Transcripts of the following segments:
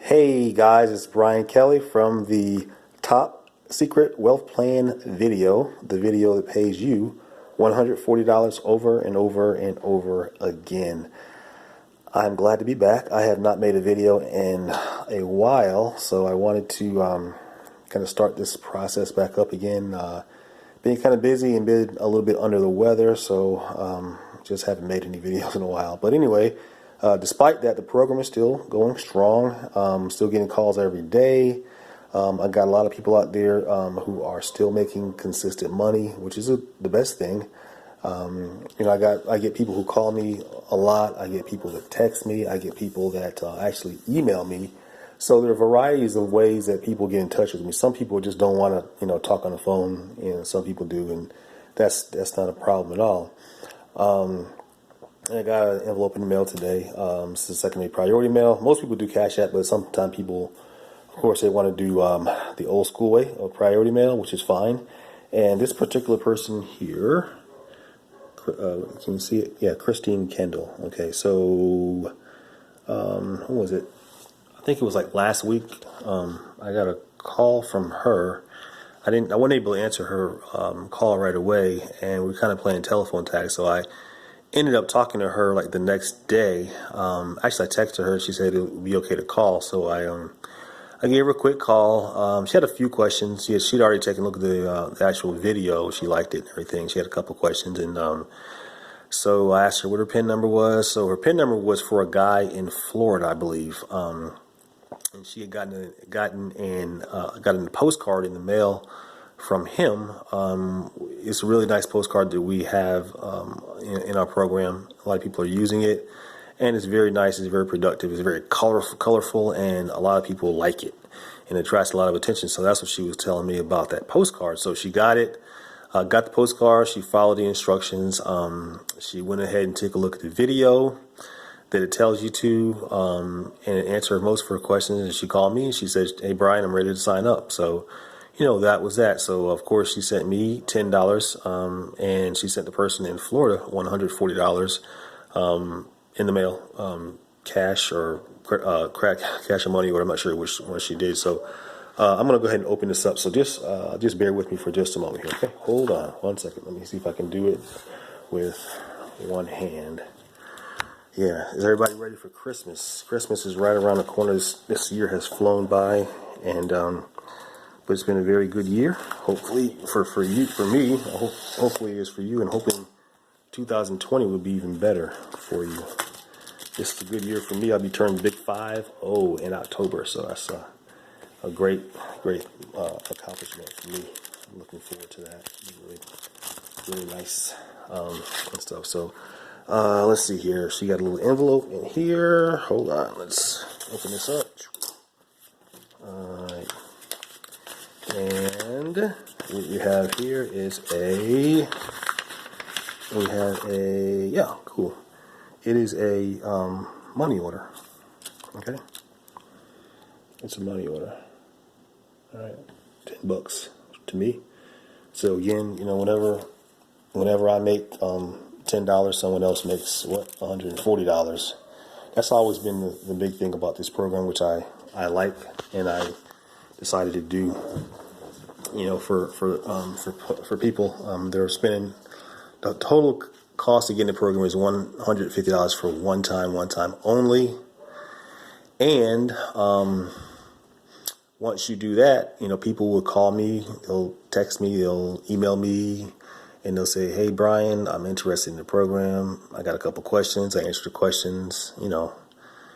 Hey guys, it's Brian Kelly from the Top Secret Wealth Plan video, the video that pays you $140 over and over and over again. I'm glad to be back. I have not made a video in a while, so I wanted to kind of start this process back up again. Being kind of busy and been a little bit under the weather, so just haven't made any videos in a while. But anyway, despite that, the program is still going strong. Still getting calls every day. I got a lot of people out there who are still making consistent money, which is the best thing. I get people who call me a lot. I get people that text me. I get people that actually email me. So there are varieties of ways that people get in touch with me. Some people just don't want to, talk on the phone. Some people do, and that's not a problem at all. I got an envelope in the mail today. This is secondary priority mail. Most people do Cash App, but sometimes people, of course, they want to do the old school way of priority mail, which is fine. And this particular person here, can you see it? Yeah, Christine Kendall. Okay, so who was it? I think it was like last week. I got a call from her. I wasn't able to answer her call right away, and we were kind of playing telephone tag. So I ended up talking to her like the next day. Actually, I texted her. She said it would be okay to call. So I gave her a quick call. She had a few questions. She'd already taken a look at the actual video. She liked it and everything. She had a couple questions, and so I asked her what her PIN number was. So her PIN number was for a guy in Florida, I believe. And she had gotten a postcard in the mail from him. It's a really nice postcard that we have in our program. A lot of people are using it, and it's very nice. It's very productive. It's very colorful, and a lot of people like it, and it attracts a lot of attention. So that's what she was telling me about that postcard. So she got it, got the postcard. She followed the instructions. She went ahead and took a look at the video that it tells you to, and it answered most of her questions. And she called me and she said, "Hey Brian, I'm ready to sign up." So, that was that. So of course she sent me $10, and she sent the person in Florida $140 in the mail, cash or cash or money, or I'm not sure which one she did. So I'm gonna go ahead and open this up. So just bear with me for just a moment here. Okay, hold on 1 second. Let me see if I can do it with one hand. Yeah, is everybody ready for Christmas? Christmas is right around the corner. This year has flown by, and but it's been a very good year. Hopefully for me, hopefully it's for you, and hoping 2020 will be even better for you. This is a good year for me. I'll be turning big 5-0 in October, so that's a great accomplishment for me. I'm looking forward to that. It's really nice and stuff. So. Let's see here. She got a little envelope in here. Hold on. Let's open this up. Alright. And what we have here is yeah, cool. It is a money order. Okay. It's a money order. Alright. $10 to me. So again, whenever I make $10, someone else makes $140. That's always been the big thing about this program, which I like, and I decided to do. For people, they're spending the total cost of getting the program is $150 for one time only, and once you do that, people will call me, they'll text me, they'll email me. And they'll say, "Hey, Brian, I'm interested in the program. I got a couple questions. I answer the questions. You know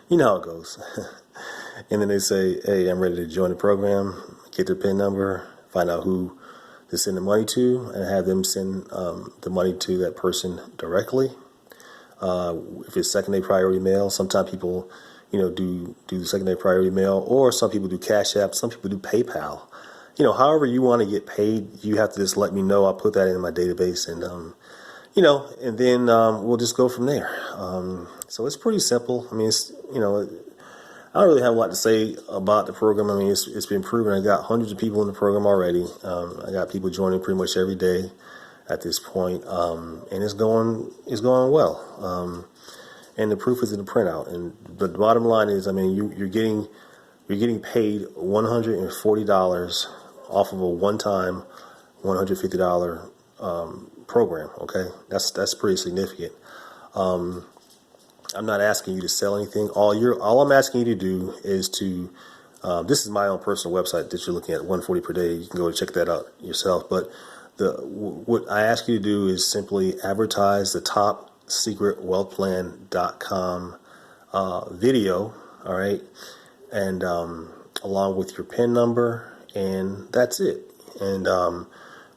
how it goes." And then they say, "Hey, I'm ready to join the program." Get their PIN number, find out who to send the money to, and have them send the money to that person directly. If it's secondary priority mail, sometimes people, do the secondary priority mail, or some people do Cash App. Some people do PayPal. However you want to get paid, you have to just let me know. I'll put that in my database, and and then we'll just go from there. So it's pretty simple. I mean, I don't really have a lot to say about the program. I mean, it's been proven. I got hundreds of people in the program already. I got people joining pretty much every day at this point, and it's going well. And the proof is in the printout. And the bottom line is, I mean, you're getting you're getting paid $140 off of a one-time $150 program. Okay, that's pretty significant. I'm not asking you to sell anything. All I'm asking you to do is to this is my own personal website that you're looking at, 140 per day. You can go and check that out yourself. But what I ask you to do is simply advertise the topsecretwealthplan.com video. All right, and along with your PIN number, and that's it. And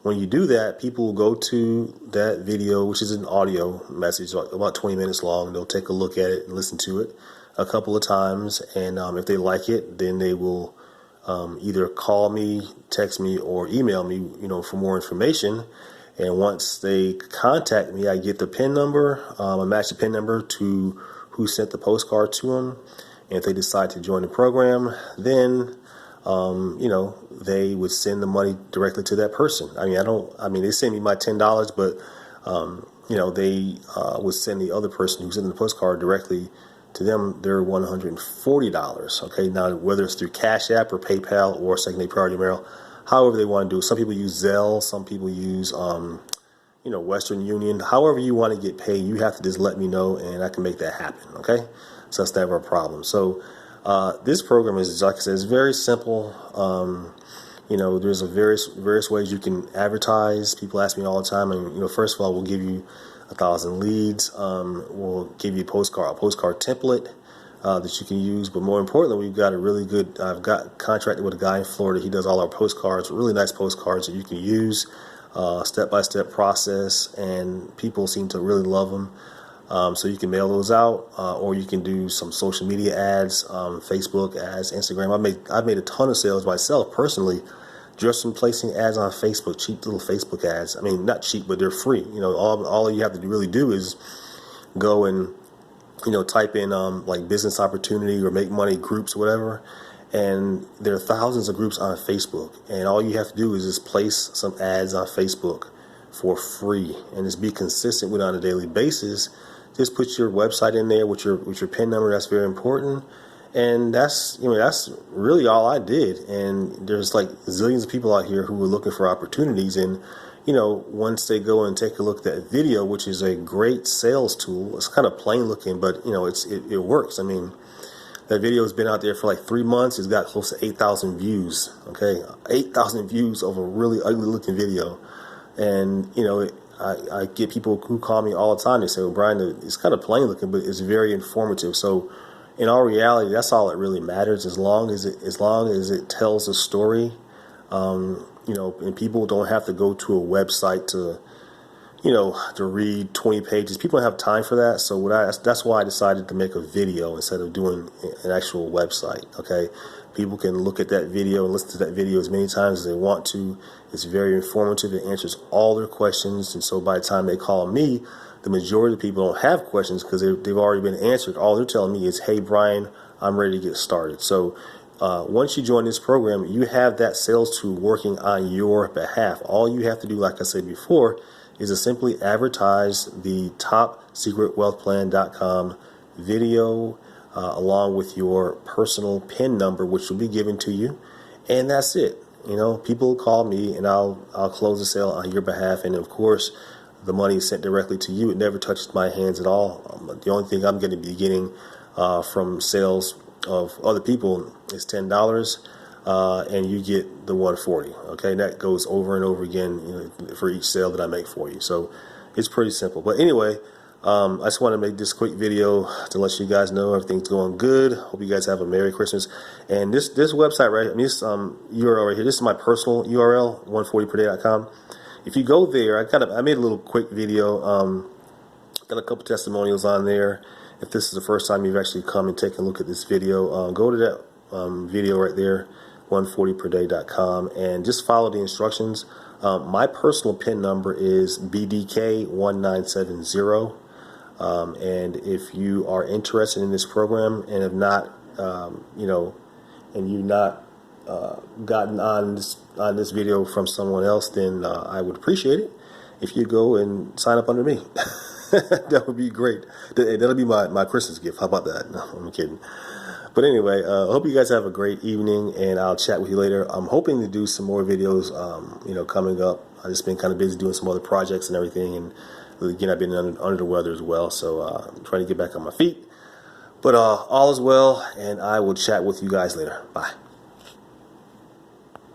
when you do that, people will go to that video, which is an audio message, about 20 minutes long. They'll take a look at it and listen to it a couple of times. And if they like it, then they will either call me, text me, or email me, for more information. And once they contact me, I get the PIN number. I match the PIN number to who sent the postcard to them. And if they decide to join the program, then they would send the money directly to that person. They send me my $10, but, they would send the other person who's in the postcard directly to them their $140. Okay. Now, whether it's through Cash App or PayPal or second-day priority mail, however they want to do it. Some people use Zelle. Some people use, Western Union. However you want to get paid, you have to just let me know and I can make that happen. Okay. So that's never a problem. So, this program is, like I said, it's very simple. There's various ways you can advertise. People ask me all the time, and first of all, we'll give you 1,000 leads. We'll give you a postcard template that you can use. But more importantly, we've got I've got contracted with a guy in Florida. He does all our postcards, really nice postcards that you can use, step-by-step process, and people seem to really love them. So you can mail those out, or you can do some social media ads, Facebook ads, Instagram. I've made a ton of sales myself personally, just from placing ads on Facebook, cheap little Facebook ads. I mean, not cheap, but they're free. All you have to really do is go and type in like business opportunity or make money groups or whatever, and there are thousands of groups on Facebook, and all you have to do is just place some ads on Facebook for free and just be consistent with it on a daily basis. Just put your website in there with your PIN number. That's very important. And that's really all I did. And there's like zillions of people out here who are looking for opportunities. And, once they go and take a look at that video, which is a great sales tool, it's kind of plain looking, but, it works. I mean, that video has been out there for like 3 months. It's got close to 8,000 views. Okay. 8,000 views of a really ugly looking video. And, I get people who call me all the time. They say, well, Brian, it's kind of plain looking, but it's very informative. So in all reality, that's all that really matters. As long as it tells a story, and people don't have to go to a website to read 20 pages. People don't have time for that. So that's why I decided to make a video instead of doing an actual website. Okay. People can look at that video and listen to that video as many times as they want to. It's very informative. It answers all their questions. And so by the time they call me, the majority of people don't have questions because they've already been answered. All they're telling me is, hey, Brian, I'm ready to get started. So once you join this program, you have that sales tool working on your behalf. All you have to do, like I said before, is to simply advertise the topsecretwealthplan.com video along with your personal PIN number, which will be given to you, and that's it. People call me, and I'll close the sale on your behalf, and of course, the money is sent directly to you. It never touches my hands at all. The only thing I'm going to be getting from sales of other people is $10, and you get the $140. Okay, and that goes over and over again for each sale that I make for you. So it's pretty simple. But anyway. I just want to make this quick video to let you guys know everything's going good. Hope you guys have a Merry Christmas. And this website this URL right here, this is my personal URL, 140perday.com. If you go there, I made a little quick video. Got a couple testimonials on there. If this is the first time you've actually come and taken a look at this video, go to that video right there, 140perday.com, and just follow the instructions. My personal PIN number is BDK1970. And if you are interested in this program and have not, and you've not gotten on this video from someone else, then I would appreciate it if you go and sign up under me. That would be great. That'll be my Christmas gift. How about that? No, I'm kidding. But anyway, I hope you guys have a great evening, and I'll chat with you later. I'm hoping to do some more videos, coming up. I've just been kind of busy doing some other projects and everything, and again, I've been under the weather as well, so I'm trying to get back on my feet. But all is well, and I will chat with you guys later. Bye.